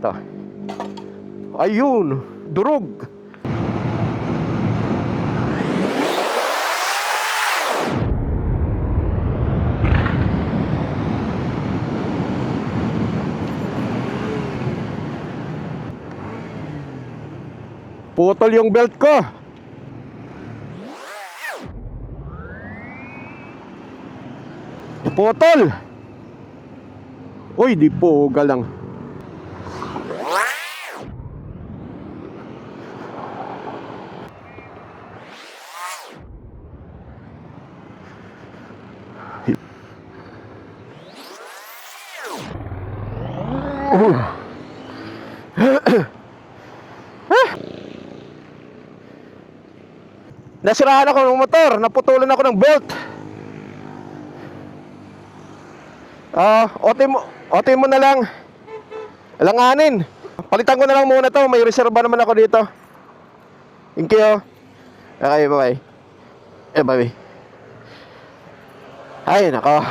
Ito. Ayun, durog. Putol yung belt ko. Putol. Uy, di po galang. Nasiraan ako ng motor, naputulan ako ng belt. OT mo na lang. Alanganin. Palitan ko na lang muna to, may reserba naman ako dito. Thank you. Okay, bye-bye. Bye-bye. Ay, nako.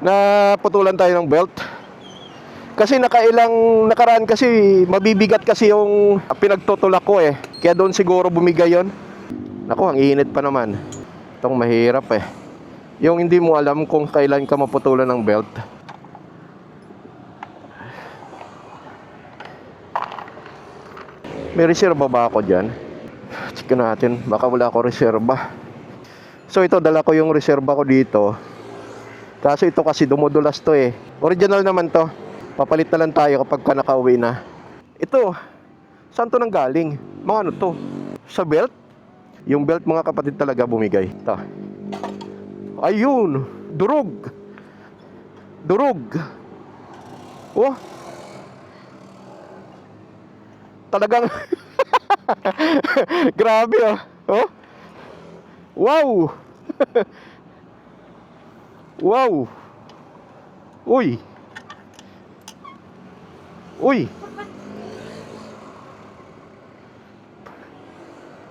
Naputulan tayo ng belt. Kasi nakaraan kasi mabibigat kasi yung pinagtutulak ko eh. Kaya doon siguro bumigay yon. Naku, ang init pa naman. Itong mahirap eh. Yung hindi mo alam kung kailan ka maputulan ng belt. May reserba ba ako dyan? Check natin, baka wala ako reserba. So ito, dala ko yung reserba ko dito. Kaso ito kasi dumudulas to eh. Original naman to. Papalit na lang tayo kapag nakauwi na. Ito, saan to nanggaling? Mga ano to? Sa belt? Yung belt mga kapatid talaga bumigay. Ito. Ayun, durog. Durog. Oh. Talagang grabe oh. Oh. Wow. Wow. Uy. Uy.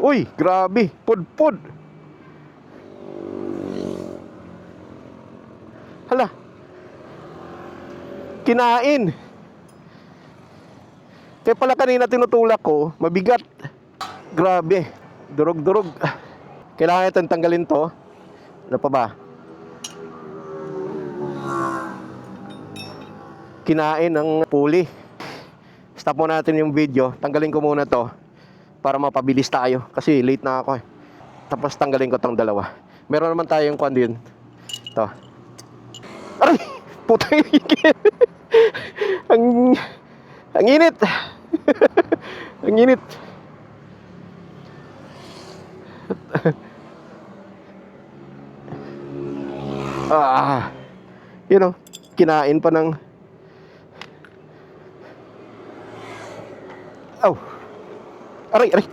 Uy, grabe. Pud-pud. Hala. Kinain. Kaya pala kanina tinutulak ko, mabigat. Grabe. Durog-durog. Kailangan natin tanggalin to. Ano pa ba? Kinain ng pulley. Stop mo natin yung video. Tanggalin ko muna to para mapabilis tayo. Kasi late na ako eh. Tapos tanggalin ko tong dalawa. Meron naman tayong kwan din. Ito. Aray! Putang init. Ang init. Ang init. Kinain pa ng aw. Aray, aray.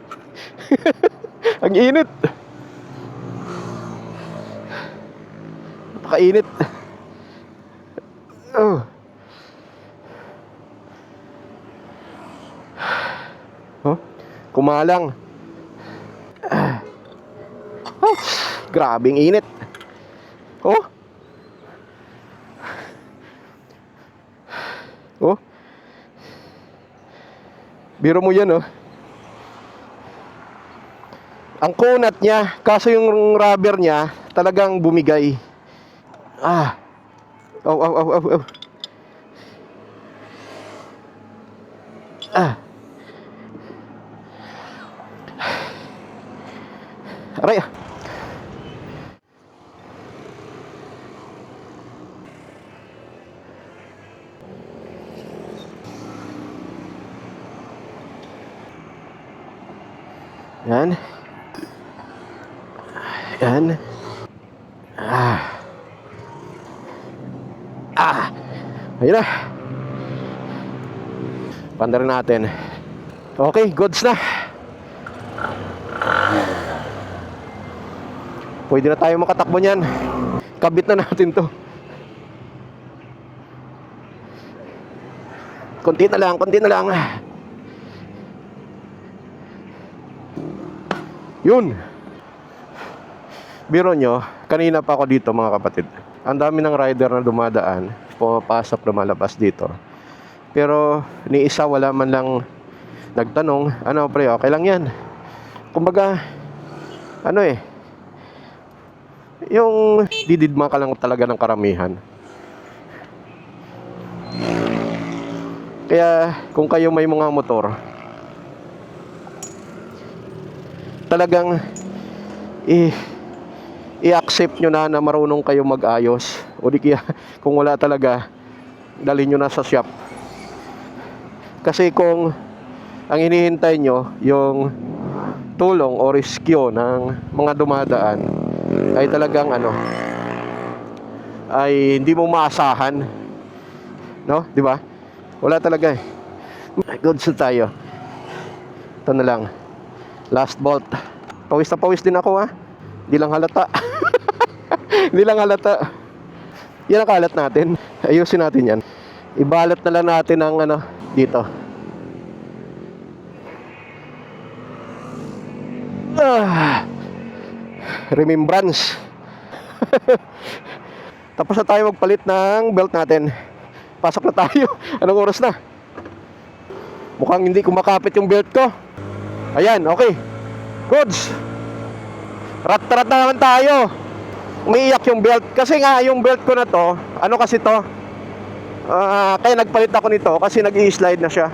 Ang init. Napakainit. Oh. Oh, kumalang. Oh, grabing init. Oh. Oh. Biro mo yan oh. Ang kunat niya, kaso yung rubber niya talagang bumigay. Ah. Aw, aw, aw, aw, aw. Ah. Aray ah. Yan. Yan. Ah. Ah. Ayun na. Pandarin natin. Okay, goods na. Pwede na tayo makatakbo niyan. Kabit na natin to. Konti na lang, konti na lang. Yun. Biro nyo, kanina pa ako dito mga kapatid. Ang dami ng rider na dumadaan, pumapasok, lumalabas dito. Pero ni isa wala man lang nagtanong, ano pre, okay lang yan. Kumbaga, ano eh, yung dididma ka lang talaga ng karamihan. Kaya kung kayo may mga motor, talagang i-accept nyo na marunong kayo mag-ayos. O di kaya kung wala talaga, dalhin nyo na sa shop. Kasi kung ang hinihintay nyo yung tulong o rescue ng mga dumadaan, ay talagang ano, ay hindi mo maasahan, no? Di ba? Wala talaga eh. Goods na tayo. Ito na lang, last bolt. Pawis na pawis din ako, ha. Hindi lang halata. Hindi lang halata. Yan ang kalat natin. Ayusin natin yan. Ibalot na lang natin ang ano dito. Remembrance. Tapos na tayo magpalit ng belt natin. Pasok na tayo. Anong oras na? Mukhang hindi kumakapit yung belt ko. Ayan, okay. Goods. Rat-rat na naman tayo. Umiiyak yung belt. Kasi nga yung belt ko na to, ano kasi to? Kaya nagpalit ako nito kasi nag-i-slide na siya.